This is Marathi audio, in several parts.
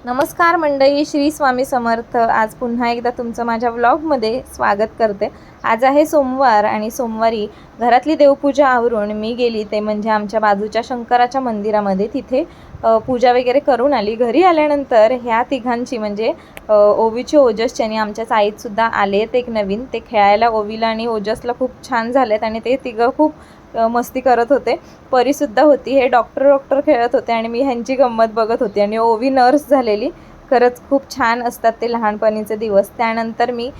नमस्कार मंडळी, श्री स्वामी समर्थ. आज पुन्हा एकदा तुमचं माझ्या व्लॉगमध्ये स्वागत करते. आज आहे सोमवार आणि सोमवारी घरातली देवपूजा आवरून मी गेली ते म्हणजे आमच्या बाजूच्या शंकराच्या मंदिरामध्ये. तिथे पूजा वगैरे करून आली. घरी आल्यानंतर ह्या तिघांची म्हणजे ओवीची ओजसची आणि आमच्या साईतसुद्धा आलेत एक नवीन. ते खेळायला ओवीला आणि ओजसला खूप छान झालेत आणि ते तिघं खूप मस्ती करत होते. परीसुद्धा होती. हे डॉक्टर खेळत होते आणि मी ह्यांची गंमत बघत होती. आणि ओवी नर्स झालेली. खरंच खूप छान असतात ते लहानपणीचे दिवस. त्यानंतर मी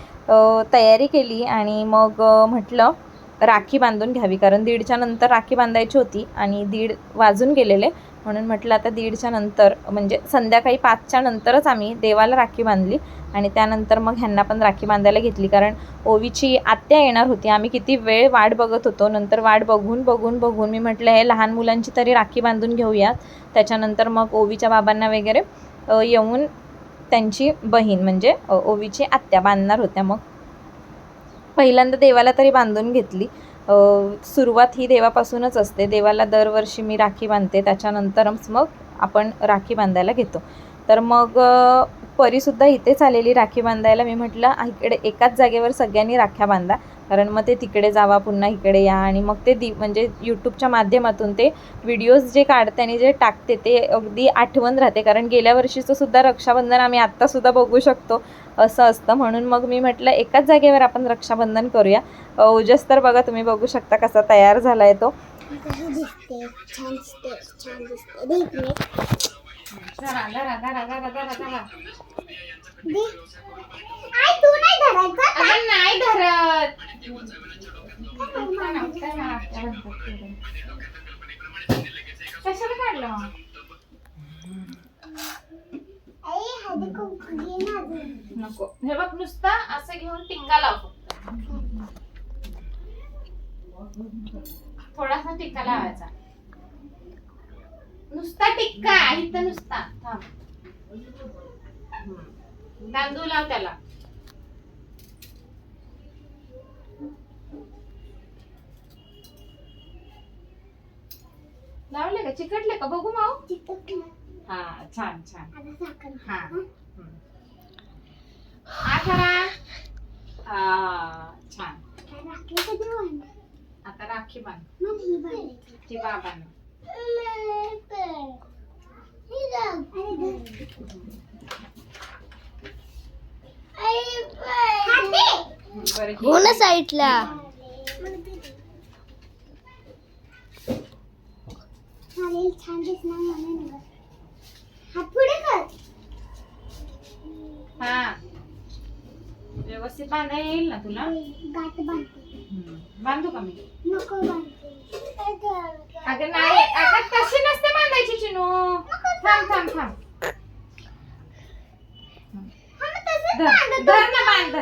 तयारी केली आणि मग म्हटलं राखी बांधून घ्यावी, कारण 1:30च्या नंतर राखी बांधायची होती आणि 1:30 वाजून गेलेले. म्हणून म्हटलं आता 1:30च्या नंतर म्हणजे संध्याकाळी 5च्या नंतरच आम्ही देवाला राखी बांधली आणि त्यानंतर मग ह्यांना पण राखी बांधायला घेतली, कारण ओवीची आत्या येणार होती. आम्ही किती वेळ वाट बघत होतो. नंतर वाट बघून मी म्हटलं हे लहान मुलांची तरी राखी बांधून घेऊयात. त्याच्यानंतर मग ओवीच्या बाबांना वगैरे येऊन त्यांची बहीण म्हणजे ओवीची आत्या बांधणार होत्या. मग पहिल्यांदा देवाला तरी बांधून घेतली. सुरुवात ही देवापासूनच असते. देवाला दरवर्षी मी राखी बांधते, त्याच्यानंतरच मग आपण राखी बांधायला घेतो. तर मग परीसुद्धा इथेच आलेली राखी बांधायला. मी म्हटलं इकडे एकाच जागेवर सगळ्यांनी राख्या बांधा, कारण मग ते तिकडे जावा पुन्हा इकडे या आणि मग ते म्हणजे यूट्यूबच्या माध्यमातून ते व्हिडिओज जे काढते आणि जे टाकते ते अगदी आठवण राहते. कारण गेल्या वर्षीचं सुद्धा रक्षाबंधन आम्ही आत्तासुद्धा बघू शकतो असं असतं. म्हणून मग मी म्हटलं एकाच जागेवर आपण रक्षाबंधन करूया. ओजस तर बघा, तुम्ही बघू शकता कसा तयार झाला आहे तो. नाही धरत. कशाला काढलं नको. हे बघ, नुसता असं घेऊन टिक्का लाव. थोडासा टिक्का लावायचा, नुसता टिक्का इथं नुसता. थांब, तांदूळ लाव त्याला. लावले का? चिकटले का? बघू माऊ. हा, छान छान. हा, छान. आता राखी बांध ती बाबांना. हो ना साईडला. छान दिसणार म्हणून हात पुढे कर. हा, व्यवस्थित बांधा येईल ना तुला? गाठ बांधते. बांधू का मी? नको बांधते. अगं नाही, अगं तशी नसते बांधायची चिनू. थांब थांब थांब. धर ना, बांध.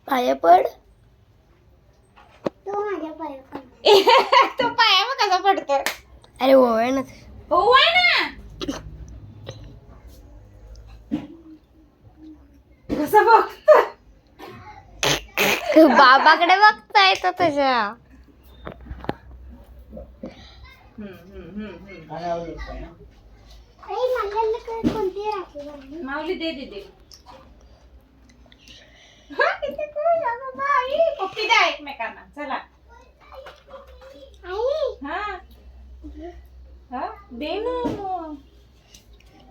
पाया पड. तो माझ्या पाया पड. तो पायावर कसा पडतोय? अरे ओळ ना. ओवाय ना. कसं बघतोय? बाबाकडे बघता येतं तशा. माऊली दे दे. पप्पी द्या एकमेकांना. चला. हा, दे ना.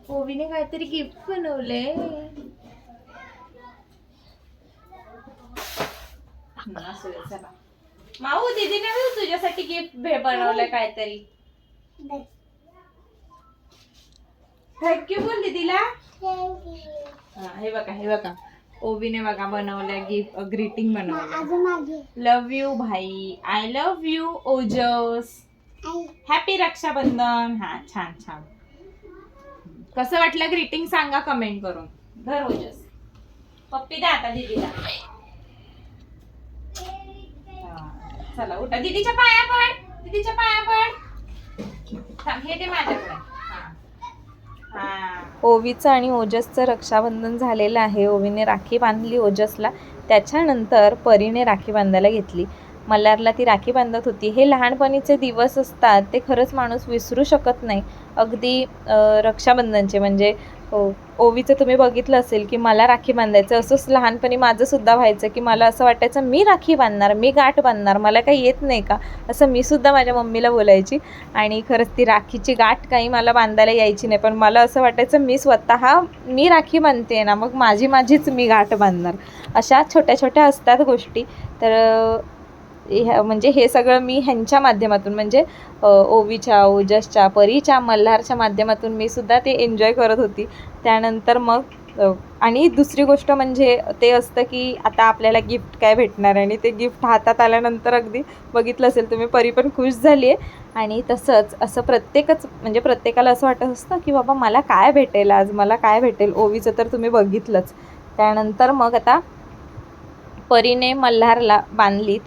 ओवीने काहीतरी गिफ्ट बनवले. चला माऊ, दीदीने तुझ्यासाठी गिफ्ट बनवलंय काहीतरी. थँक्यू बोल दीदीला. हे बघा ओवीने बघा बनवलंय गिफ्ट, ग्रीटिंग बनवलं. लव यू भाई, I love you Ojas, happy Rakshabandhan. हा, छान छान. कसं वाटलं ग्रीटिंग सांगा कमेंट करून. धर ओजस, पप्पी द्या आता दीदीला. चला उठा, दीदीच्या पाया पड. हे दे माझ्याकडे. ओवीचं आणि ओजसचं रक्षाबंधन झालेलं आहे. ओवीने राखी बांधली ओजसला, त्याच्यानंतर परीने राखी बांधायला घेतली. मल्हारला ती राखी बांधत होती. हे लहानपणीचे दिवस असतात, ते खरंच माणूस विसरू शकत नाही. अगदी रक्षाबंधनचे म्हणजे ओवीचं तुम्ही बघितलं असेल की मला राखी बांधायचं, असंच लहानपणी माझंसुद्धा व्हायचं की मला असं वाटायचं मी राखी बांधणार, मी गाठ बांधणार, मला काही येत नाही का, असं मी सुद्धा माझ्या मम्मीला बोलायची. आणि खरंच ती राखीची गाठ काही मला बांधायला यायची नाही, पण मला असं वाटायचं मी राखी बांधते ना, मग माझीच मी गाठ बांधणार. अशा छोट्या छोट्या असतात गोष्टी. तर म्हणजे हे सगळं मी ह्यांच्या माध्यमातून म्हणजे ओवीच्या, ओजसच्या, परीच्या, मल्हारच्या माध्यमातून मी सुद्धा ते एन्जॉय करत होती. त्यानंतर मग आणि दुसरी गोष्ट म्हणजे ते असतं की आता आपल्याला गिफ्ट काय भेटणार, आणि ते गिफ्ट हातात आल्यानंतर अगदी बघितलं असेल तुम्ही, परी पण खुश झाली आहे. आणि तसंच असं प्रत्येकाला असं वाटत असतं की बाबा मला काय भेटेल आज, मला काय भेटेल. ओवीचं तर तुम्ही बघितलंच. त्यानंतर मग आता परीने मल्हारला बांधली,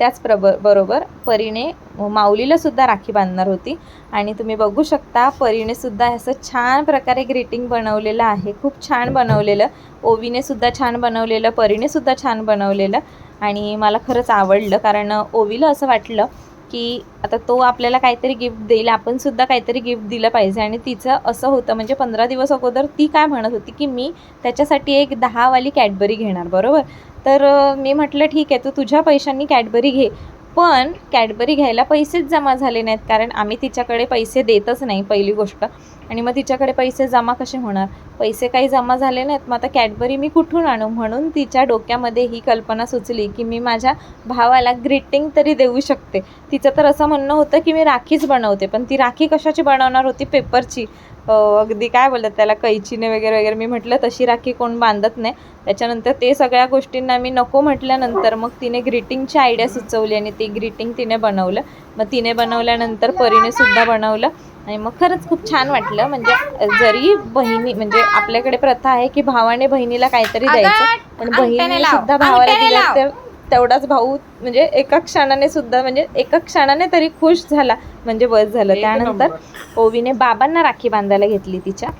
बरोबर परीने माऊलीला सुद्धा राखी बांधणार होती. आणि तुम्ही बघू शकता परीने सुद्धा असं छान प्रकारे ग्रीटिंग बनवलेलं आहे, खूप छान बनवलेलं. ओवीने सुद्धा छान बनवलेलं, परीने सुद्धा छान बनवलेलं. आणि मला खरंच आवडलं, कारण ओवीला असं वाटलं की आता तो आपल्याला काहीतरी गिफ्ट देईल, आपण सुद्धा काहीतरी गिफ्ट दिलं पाहिजे. आणि तिचं असं होतं म्हणजे 15 दिवस अगोदर ती काय म्हणत होती की मी त्याच्यासाठी एक 10 वाली कॅडबरी घेणार, बरोबर. तर मी म्हटलं ठीक आहे, तू तुझ्या पैशांनी कॅडबरी घे, पण कॅडबरी घ्यायला पैसेच जमा झाले नाहीत, कारण आम्ही तिच्याकडे पैसे देतच नाही पहिली गोष्ट. आणि मग तिच्याकडे पैसे जमा कसे होणार, पैसे काही जमा झाले नाहीत, मग आता कॅडबरी मी कुठून आणू. म्हणून तिच्या डोक्यामध्ये ही कल्पना सुचली की मी माझ्या भावाला ग्रीटिंग तरी देऊ शकते. तिचं तर असं म्हणणं होतं की मी राखीच बनवते, पण ती राखी कशाची बनवणार होती, पेपरची, अगदी काय बोलतात त्याला, कैचीने वगैरे वगैरे. मी म्हटलं तशी राखी कोण बांधत नाही. त्याच्यानंतर ते सगळ्या गोष्टींना मी नको म्हटल्यानंतर मग तिने ग्रीटिंगची आयडिया सुचवली आणि ती ग्रीटिंग तिने बनवलं. मग तिने बनवल्यानंतर परीने सुद्धा बनवलं. आणि मग खरंच खूप छान वाटलं. म्हणजे जरी बहिणी म्हणजे आपल्याकडे प्रथा आहे की भावाने बहिणीला काहीतरी द्यायचं, पण बहिणीने सुद्धा भावाला दिलं तर तेवढाच भाऊ म्हणजे एका क्षणाने तरी खुश झाला, म्हणजे बस झालं. त्यानंतर ओवीने बाबांना राखी बांधायला घेतली तिच्या.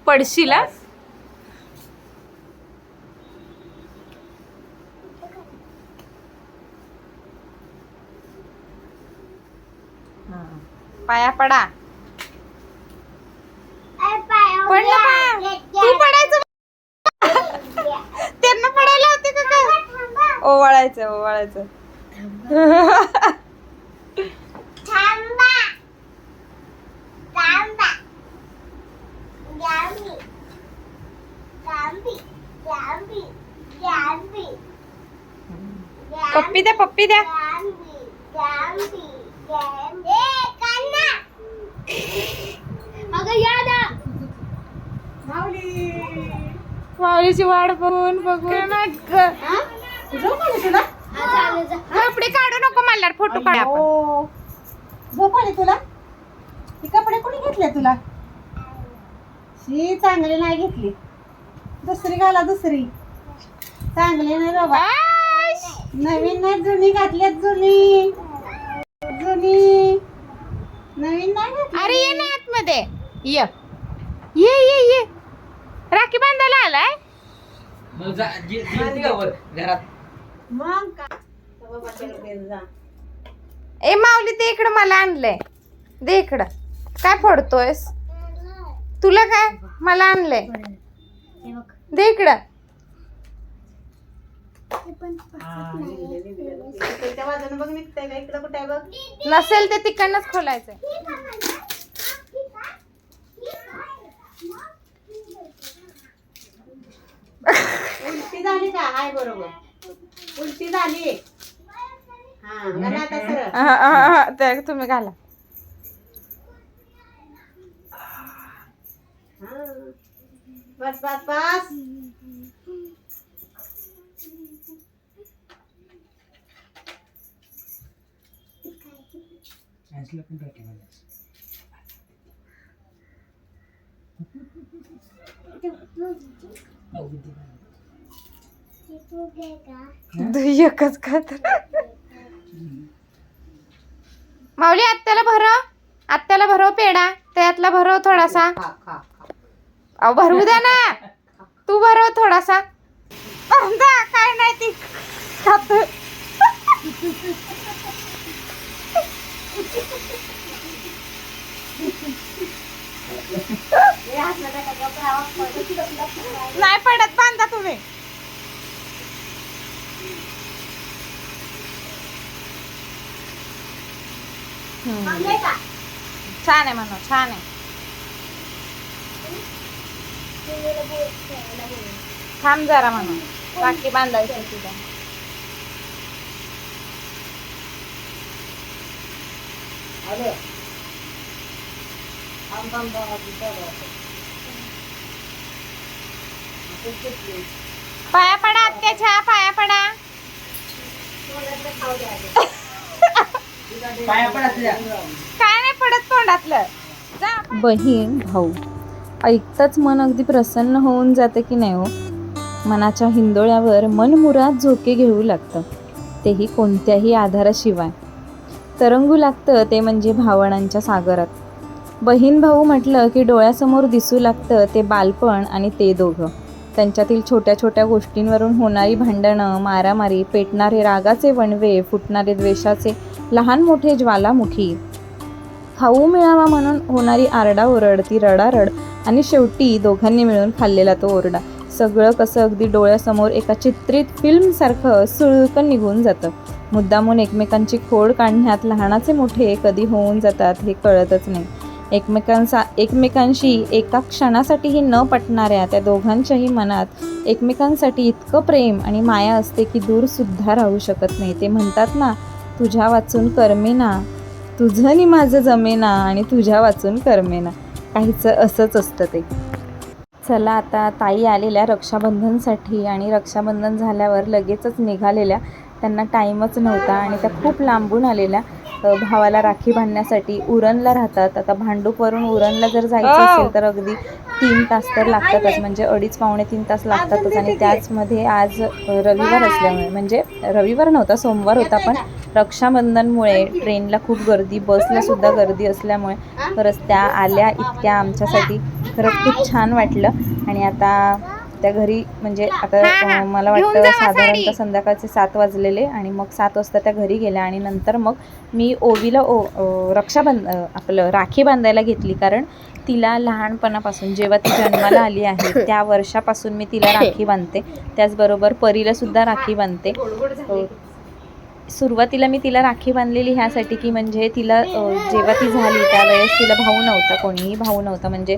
पडशीला पाया पडा, पडलं पाया, तू पडायचं त्यांना पडायला होते का काय, ओवाळायचं पप्पी द्या माऊलीची वाट बघून कपडे काढू नको, मल्हार फोटो काढ. झोप आली तुला, ही कपडे कोणी घेतले तुला, ही चांगली नाही घेतली, दुसरी घाला, दुसरी चांगली नाही बाबा, नवीन नाही जुनी घातल्यात, जुनी नवीन नाही घातली. अरे ये ना आतमध्ये, ये राखी बांधायला आलाय घरात मग का जा. ए माऊली ते इकडं मला आणलंय, दे इकडं. काय फोडतोयस, तुला काय, मला आणलंय, दे इकडं. त्या बाजूने बघ निघतंय का, इकडं कुठे आहे बघ, नसेल ते तिकडनंच खोलायचंय. उलटी झाली का, हाय बरोबर, उलटी झाली. हा घाला आता सरळ. तर तुम्ही घाला. बस बस बस. एकच का तर माऊली, आत्याला भरव पेढा, त्यातला भरव थोडासा. खा खा खा. अहो भरवू द्या ना, तू भरव थोडासा. काय नाही ती खात. नाही पडत, बांधा तुम्ही. छान आहे म्हणून, छान आहे. थांब जरा म्हणून, राखी बांधायची तुला. पाया पडा आत्याच्या, पाया पडा. काय नाही पडत तोंडातलं. बहीण भाऊ ऐकताच मन अगदी प्रसन्न होऊन जाते की नाही हो. मनाच्या हिंदोळ्यावर मनमुराद झोके घेऊ लागतं, तेही कोणत्याही आधाराशिवाय. तरंगू लागतं ते म्हणजे भावनांच्या सागरात. बहीण भाऊ म्हटलं की डोळ्यासमोर दिसू लागतं ते बालपण आणि ते दोघं. त्यांच्यातील छोट्या छोट्या गोष्टींवरून होणारी भांडणं, मारामारी, पेटणारे रागाचे वणवे, फुटणारे द्वेषाचे लहान मोठे ज्वालामुखी, खाऊ मिळावा म्हणून होणारी आरडाओरड, ती रडारड आणि शेवटी दोघांनी मिळून खाल्लेला तो ओरडा. सगळं कसं अगदी डोळ्यासमोर एका चित्रित फिल्मसारखं सुळकन निघून जातं. मुद्दामून एकमेकांची खोड काढण्यात लहानाचे मोठे कधी होऊन जातात हे कळतच नाही. एकमेकांशी एका क्षणासाठीही न पटणाऱ्या त्या दोघांच्याही मनात एकमेकांसाठी इतकं प्रेम आणि माया असते की दूरसुद्धा राहू शकत नाही. ते म्हणतात ना, तुझ्या वाचून करमेना, तुझं नि माझं जमेना आणि तुझ्या वाचून करमेना. काहीच असंच असतं ते. चला आता ताई आलेल्या रक्षाबंधनसाठी, आणि रक्षाबंधन झाल्यावर लगेचच निघालेल्या. त्यांना टाईमच नव्हता आणि त्या खूप लांबून आलेल्या भावाला राखी बांधण्यासाठी. उरणला राहतात. आता भांडूपवरून उरणला जर जायचं असेल तर अगदी 3 तास तर लागतातच, म्हणजे 2.5-3 तास लागतातच. आणि त्याचमध्ये आज रविवार असल्यामुळे, म्हणजे रविवार नव्हता, सोमवार होता, पण रक्षाबंधनमुळे ट्रेनला खूप गर्दी, बसला सुद्धा गर्दी असल्यामुळे खरंच त्या आल्या इतक्या आमच्यासाठी. खरंच खूप छान वाटलं. आणि आता त्या घरी, म्हणजे आता मला वाटतं साधारणतः संध्याकाळचे 7 वाजलेले, आणि मग 7 वाजता त्या घरी गेल्या. आणि नंतर मग मी ओवीला आपलं राखी बांधायला घेतली, कारण तिला लहानपणापासून जेव्हा ती जन्माला आली आहे त्या वर्षापासून मी तिला राखी बांधते. त्याचबरोबर परीला सुद्धा राखी बांधते. सुरुवातीला मी तिला राखी बांधलेली ह्यासाठी की म्हणजे तिला जेव्हा ती झाली त्यावेळेस तिला भाऊ नव्हता, कोणीही भाऊ नव्हता. म्हणजे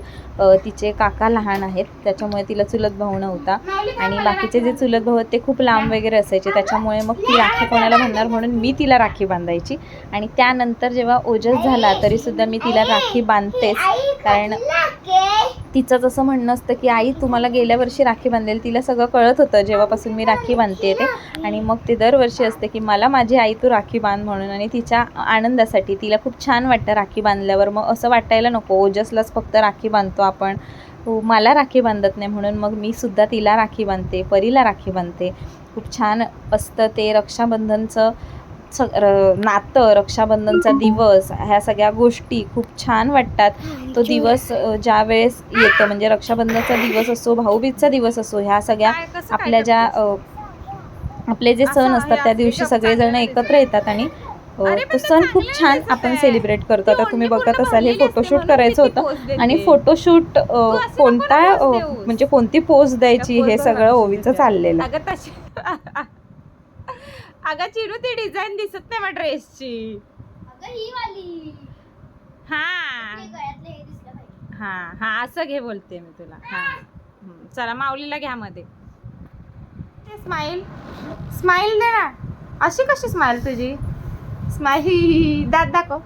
तिचे काका लहान आहेत त्याच्यामुळे तिला चुलत भाऊ नव्हता, आणि बाकीचे जे चुलत भाऊ आहेत ते खूप लांब वगैरे असायचे. त्याच्यामुळे मग ती राखी कोणाला बांधणार म्हणून मी तिला राखी बांधायची. आणि त्यानंतर जेव्हा ओजस झाला तरीसुद्धा मी तिला राखी बांधतेच, कारण तिचं जसं म्हणणं असतं की आई तुम्हाला गेल्या वर्षी राखी बांधेल. तिला सगळं कळत होतं जेव्हापासून मी राखी बांधते ते. आणि मग ते दरवर्षी असते की मला माझी आई तू राखी बांध म्हणून. आणि तिच्या आनंदासाठी तिला खूप छान वाटतं राखी बांधल्यावर. मग असं वाटायला नको ओजसलाच फक्त राखी बांधतो आपण, मला राखी बांधत नाही, म्हणून मग मी सुद्धा तिला राखी बांधते, परीला राखी बांधते. खूप छान असतं ते रक्षाबंधनचं नातं, रक्षाबंधनचा दिवस, ह्या सगळ्या गोष्टी खूप छान वाटतात. तो दिवस ज्या वेळेस येतो, म्हणजे रक्षाबंधनाचा दिवस असो, भाऊबीजचा दिवस असो, ह्या सगळ्या आपल्या ज्या आपले जे सण असतात त्या दिवशी सगळेजण एकत्र येतात आणि तो सण खूप छान आपण सेलिब्रेट करतो. आता तुम्ही बघत असाल हे फोटोशूट करायचं होतं, आणि फोटोशूट कोणता म्हणजे कोणती पोज द्यायची हे सगळं ओवीचं चाललेलं. अगं चिरू ती डिझाईन दिसत नाही मग ड्रेसची. हा असं घे बोलते मी तुला. चला माऊलीला घ्या मध्ये. स्माईल स्माईल दे ना. अशी कशी स्माईल तुझी? स्माईल दात दाखव.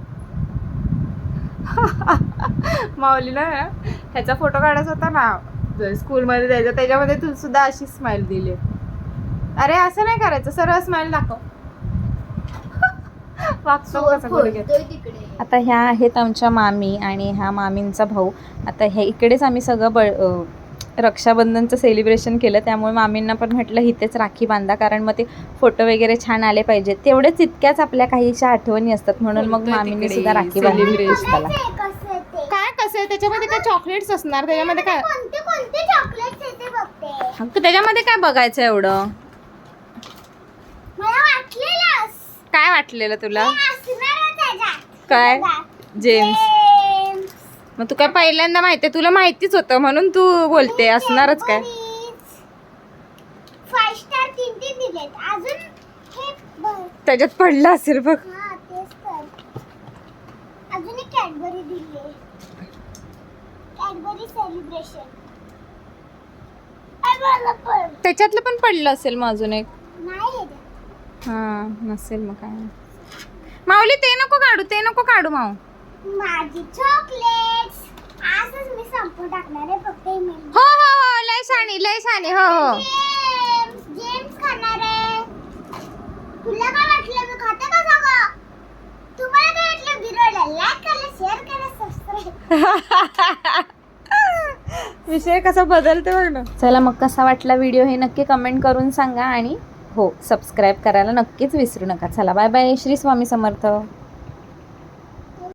माऊलीला ह्याचा फोटो काढायचा होता ना स्कूलमध्ये द्यायचा, त्याच्यामध्ये तू सुद्धा अशी स्माईल दिली. अरे असं नाही करायचं, सरळ स्माईल दाखव. आता ह्या आहेत आमच्या मामी आणि ह्या मामींचा भाऊ. आता हे इकडेच आम्ही सगळं रक्षाबंधनचं सेलिब्रेशन केलं, त्यामुळे मामींना पण म्हटलं इथेच राखी बांधा, कारण मग ते फोटो वगैरे छान आले पाहिजेत. तेवढेच इतक्याच आपल्या काहीशा आठवणी असतात, म्हणून मग मामींनी सुद्धा राखी बांधली. काय असेल त्याच्यामध्ये काय चॉकलेट्स असणार त्याच्यामध्ये काय कोणते कोणते चॉकलेट्स येते बघते. त्याच्यामध्ये काय बघायचं एवढं मला वाटलेलं काय वाटलेलं तुला असणार त्याच्यात. काय जेम्स जेम्स. मग तू काय पहिल्यांदा माहितीये तुला माहितीच होतं म्हणून तू बोलते असणारच काय 5 स्टार 3 दिलेत. अजून हे त्याच्यात पडलं असेल बघ हा तेच तर. अजून एक कॅडबरी दिली. Cadbury celebration. त्याच्यातलं पण पडलं असेल मग अजून एक नाही आहे. हा नसेल मग काय माऊली ते नको काढू माऊ माझी चॉकलेट्स आजच मी संपू टाकणार आहे. फक्त हे मिळून. हो हो हो लय शानी हो हो जेम्स जेम्स खाणार आहे. तुला काय वाटलं मी खाते का सगळं? तुम्हाला काय वाटलं? व्हिडिओला लाईक करा, शेअर करा, सबस्क्राईब. विषय कसा बदलते बघ. चला मग कसा वाटला व्हिडिओ हे नक्की कमेंट करून सांगा आणि हो सबस्क्राईब करायला नक्कीच विसरू नका. चला बाय बाय. श्री स्वामी समर्थ.